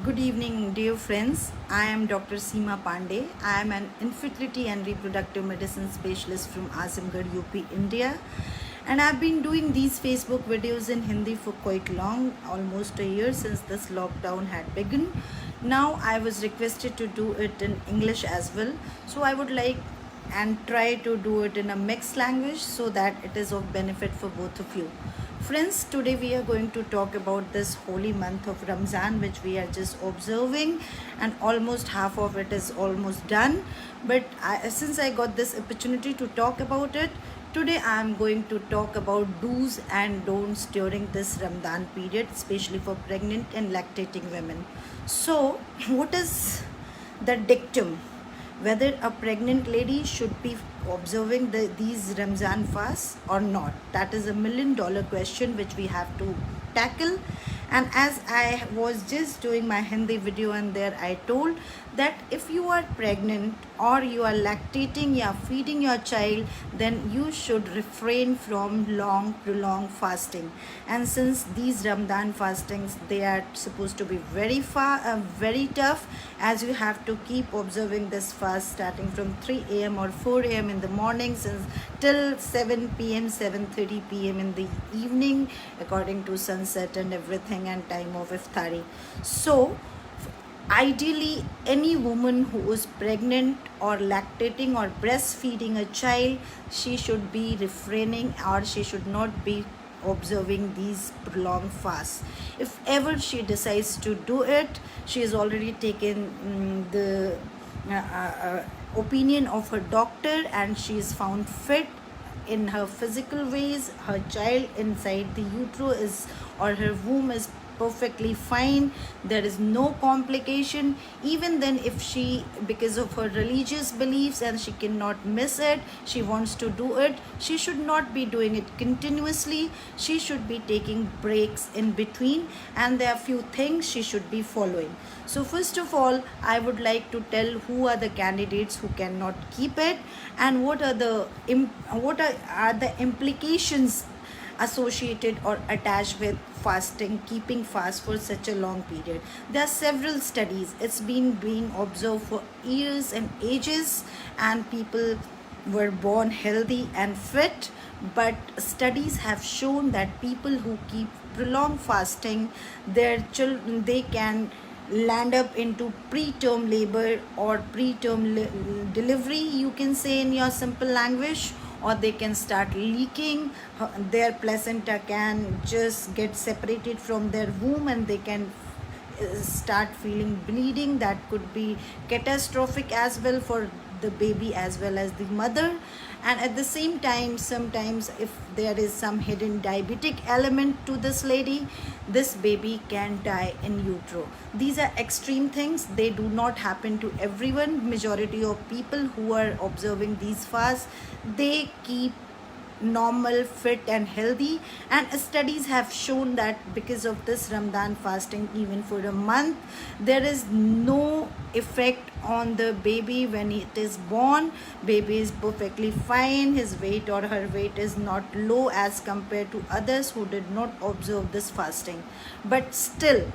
Good evening, dear friends. I am Dr. Seema Pandey. I am an infertility and reproductive medicine specialist from Azamgarh, UP, India. And I've been doing these Facebook videos in Hindi for quite long, almost a year since this lockdown had begun. Now I was requested to do it in English as well. So I would like and try to do it in a mixed language so that it is of benefit for both of you. Friends, today we are going to talk about this holy month of Ramzan, which we are just observing, and almost half of it is almost done. But since I got this opportunity to talk about it, today I am going to talk about do's and don'ts during this Ramadan period, especially for pregnant and lactating women. So, what is the dictum? Whether a pregnant lady should be observing these Ramzan fasts or not. That is $1 million question which we have to tackle. And as I was just doing my Hindi video, and there I told that if you are pregnant or you are lactating, you are feeding your child, then you should refrain from long prolonged fasting. And since these Ramadan fastings, they are supposed to be very tough, as you have to keep observing this fast starting from 3 a.m. or 4 a.m. in the morning since till 7 p.m. 7:30 p.m. in the evening, according to sunset and everything and time of iftari. So ideally, any woman who is pregnant or lactating or breastfeeding a child, she should be refraining, or she should not be observing these prolonged fasts. If ever she decides to do it, she has already taken the opinion of her doctor, and she is found fit in her physical ways. Her child inside the utero is, or her womb is, perfectly fine. There is no complication. Even then, if she, because of her religious beliefs and she cannot miss it, she wants to do it, she should not be doing it continuously. She should be taking breaks in between, and there are few things she should be following. So first of all, I would like to tell who are the candidates who cannot keep it, and what are the implications associated or attached with fasting, keeping fast for such a long period. There are several studies. It's been being observed for years and ages, and people were born healthy and fit. But studies have shown that people who keep prolonged fasting, their children, they can land up into preterm labor or delivery, you can say in your simple language, or they can start leaking. Their placenta can just get separated from their womb, and they can start feeling bleeding. That could be catastrophic as well for the baby as well as the mother. And at the same time, sometimes if there is some hidden diabetic element to this lady, this baby can die in utero. These are extreme things. They do not happen to everyone. Majority of people who are observing these fasts, they keep normal, fit and healthy. And studies have shown that because of this Ramadan fasting, even for a month, there is no effect on the baby when it is born. Baby is perfectly fine. His weight or her weight is not low as compared to others who did not observe this fasting. But still,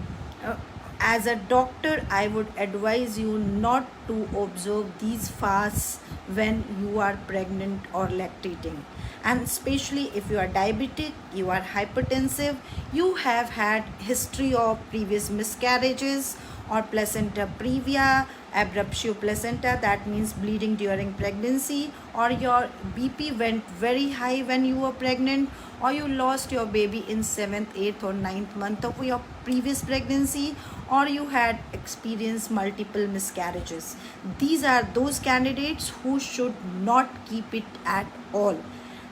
as a doctor, I would advise you not to observe these fasts when you are pregnant or lactating. And especially if you are diabetic, you are hypertensive, you have had history of previous miscarriages or placenta previa, abruptio placenta, that means bleeding during pregnancy, or your BP went very high when you were pregnant, or you lost your baby in 7th, 8th or 9th month of your previous pregnancy, or you had experienced multiple miscarriages. These are those candidates who should not keep it at all.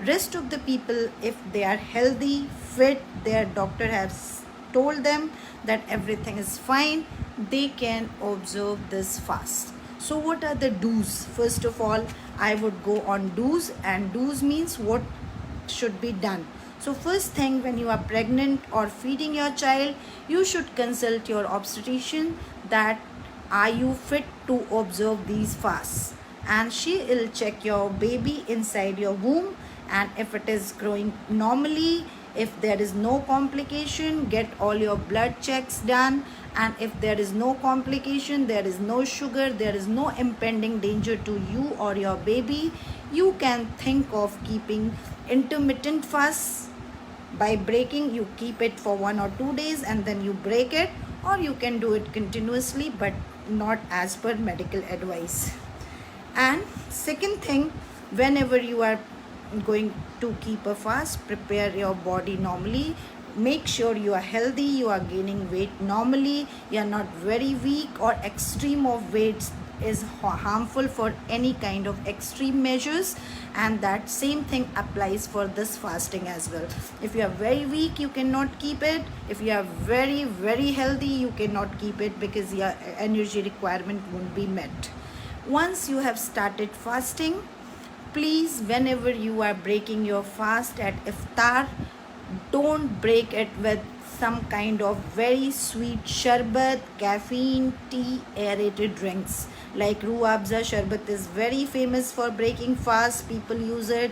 Rest of the people, if they are healthy, fit, their doctor has told them that everything is fine, they can observe this fast. So what are the do's? First of all, I would go on do's, and do's means what should be done. So first thing, when you are pregnant or feeding your child, you should consult your obstetrician that are you fit to observe these fasts, and she will check your baby inside your womb, and if it is growing normally, if there is no complication, get all your blood checks done, and if there is no complication, there is no sugar, there is no impending danger to you or your baby, you can think of keeping intermittent fast. By breaking, you keep it for 1 or 2 days and then you break it, or you can do it continuously but not as per medical advice. And second thing, whenever you are going to keep a fast, prepare your body normally. Make sure you are healthy, you are gaining weight normally, you are not very weak, or extreme of weights is harmful for any kind of extreme measures. And that same thing applies for this fasting as well. If you are very weak, you cannot keep it. If you are very very healthy, you cannot keep it, because your energy requirement won't be met. Once you have started fasting, please, whenever you are breaking your fast at iftar, don't break it with some kind of very sweet sharbat, caffeine, tea, aerated drinks. Like Ruh Afza sharbat is very famous for breaking fast. People use it.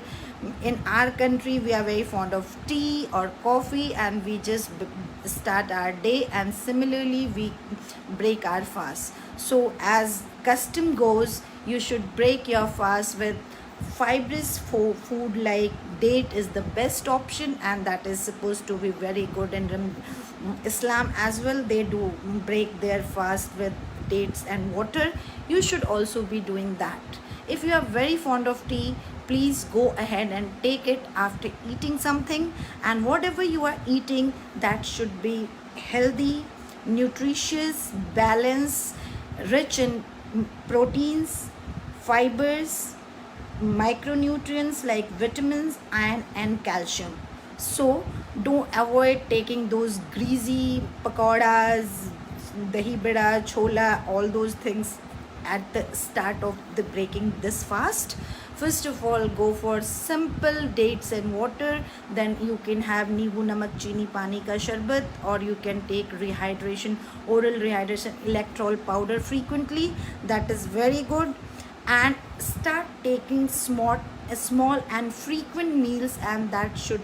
In our country, we are very fond of tea or coffee, and we just start our day, and similarly we break our fast. So as custom goes, you should break your fast with fibrous food like date is the best option, and that is supposed to be very good. In Islam as well, they do break their fast with dates and water. You should also be doing that. If you are very fond of tea, please go ahead and take it after eating something. And whatever you are eating, that should be healthy, nutritious, balanced, rich in proteins, fibers, micronutrients like vitamins, iron and calcium. So don't avoid taking those greasy pakoras, dahi bada, chola, all those things at the start of the breaking this fast. First of all, go for simple dates and water. Then you can have Nibu Namak Chini Pani ka sharbat, or you can take rehydration, oral rehydration electrol powder frequently. That is very good. And start taking small and frequent meals, and that should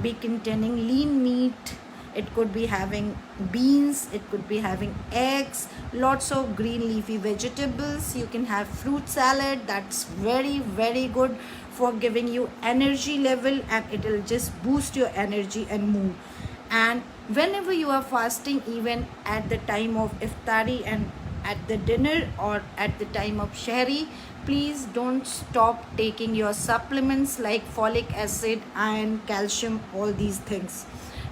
be containing lean meat. It could be having beans, it could be having eggs, lots of green leafy vegetables. You can have fruit salad. That's very very good for giving you energy level, and it will just boost your energy and mood. And whenever you are fasting, even at the time of iftari and at the dinner or at the time of shahri, please don't stop taking your supplements like folic acid, iron, calcium, all these things.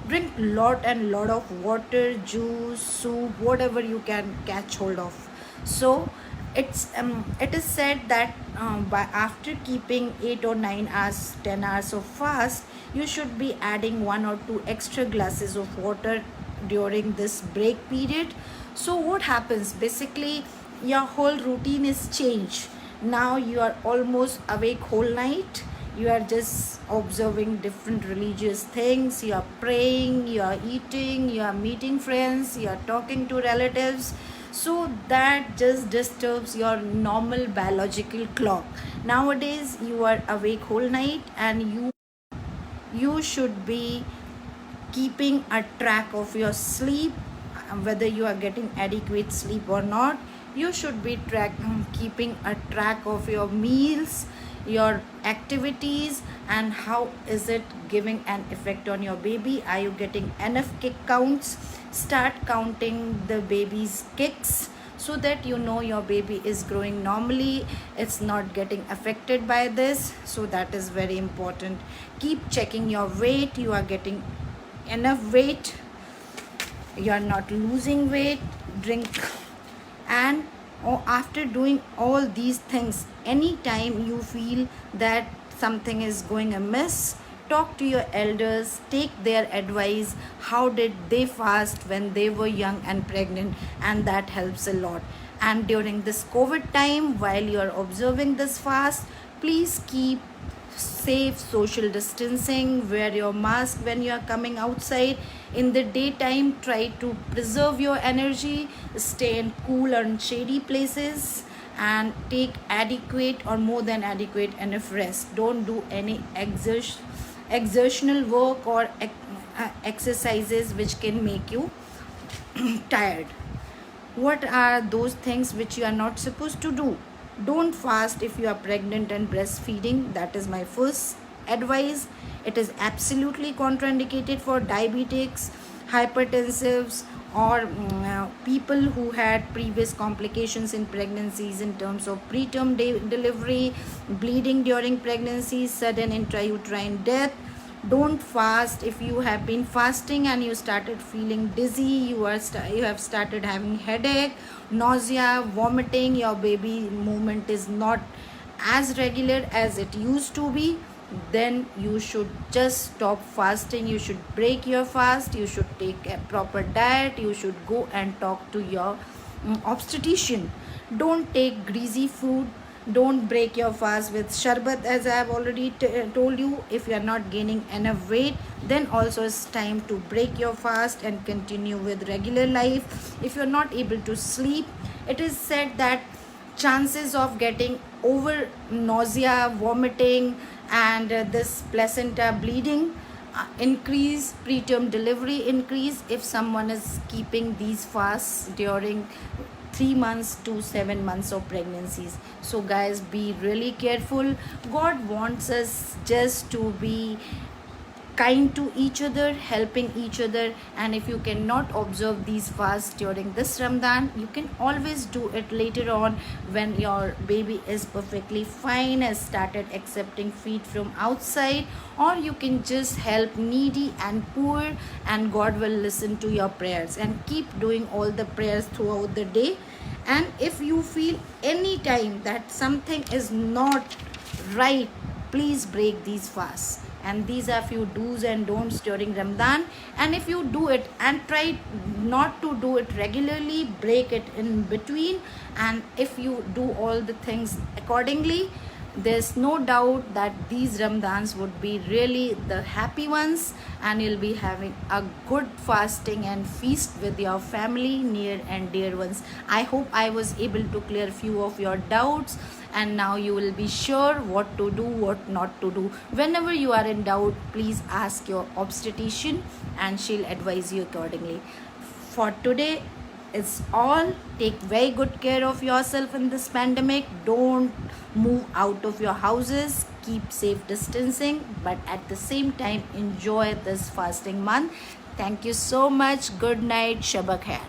Drink lot and lot of water, juice, soup, whatever you can catch hold of. So it is said that by after keeping 8 or 9 hours, 10 hours of fast, you should be adding 1 or 2 extra glasses of water during this break period. So what happens, basically your whole routine is changed. Now you are almost awake whole night. You are just observing different religious things, you are praying, you are eating, you are meeting friends, you are talking to relatives. So that just disturbs your normal biological clock. Nowadays you are awake whole night, and you should be keeping a track of your sleep, whether you are getting adequate sleep or not. You should be keeping a track of your meals, your activities, and how is it giving an effect on your baby. Are you getting enough kick counts? Start counting the baby's kicks, so that you know your baby is growing normally, it's not getting affected by this. So that is very important. Keep checking your weight, you are getting enough weight, you are not losing weight. Drink. And after doing all these things, anytime you feel that something is going amiss, talk to your elders, take their advice. How did they fast when they were young and pregnant? And that helps a lot. And during this COVID time, while you are observing this fast, please keep safe social distancing, wear your mask when you are coming outside. In the daytime, try to preserve your energy, stay in cool and shady places, and take adequate or more than adequate enough rest. Don't do any exertional work or exercises which can make you tired. What are those things which you are not supposed to do? Don't fast if you are pregnant and breastfeeding. That is my first advice. It is absolutely contraindicated for diabetics, hypertensives, or people who had previous complications in pregnancies in terms of preterm delivery, bleeding during pregnancy, sudden intrauterine death. Don't fast if you have been fasting and you started feeling dizzy, you have started having headache, nausea, vomiting, your baby movement is not as regular as it used to be, then you should just stop fasting. You should break your fast, you should take a proper diet, you should go and talk to your obstetrician. Don't take greasy food. Don't break your fast with sharbat, as I have already told you. If you are not gaining enough weight, then also it's time to break your fast and continue with regular life. If you are not able to sleep, it is said that chances of getting over nausea, vomiting, and this placenta bleeding increase, preterm delivery increase if someone is keeping these fasts during 3 months to 7 months of pregnancies. So guys, be really careful. God wants us just to be kind to each other, helping each other. And if you cannot observe these fasts during this Ramadan, you can always do it later on when your baby is perfectly fine, has started accepting feed from outside, or you can just help needy and poor, and God will listen to your prayers. And keep doing all the prayers throughout the day. And if you feel any time that something is not right, please break these fasts. And these are few do's and don'ts during Ramadan. And if you do it and try not to do it regularly, break it in between, and if you do all the things accordingly, there's no doubt that these Ramadans would be really the happy ones, and you'll be having a good fasting and feast with your family, near and dear ones. I hope I was able to clear few of your doubts, and now you will be sure what to do, what not to do. Whenever you are in doubt, please ask your obstetrician and she'll advise you accordingly. For today, it's all. Take very good care of yourself in this pandemic. Don't move out of your houses, keep safe distancing, but at the same time enjoy this fasting month. Thank you so much. Good night. Shabak Khair.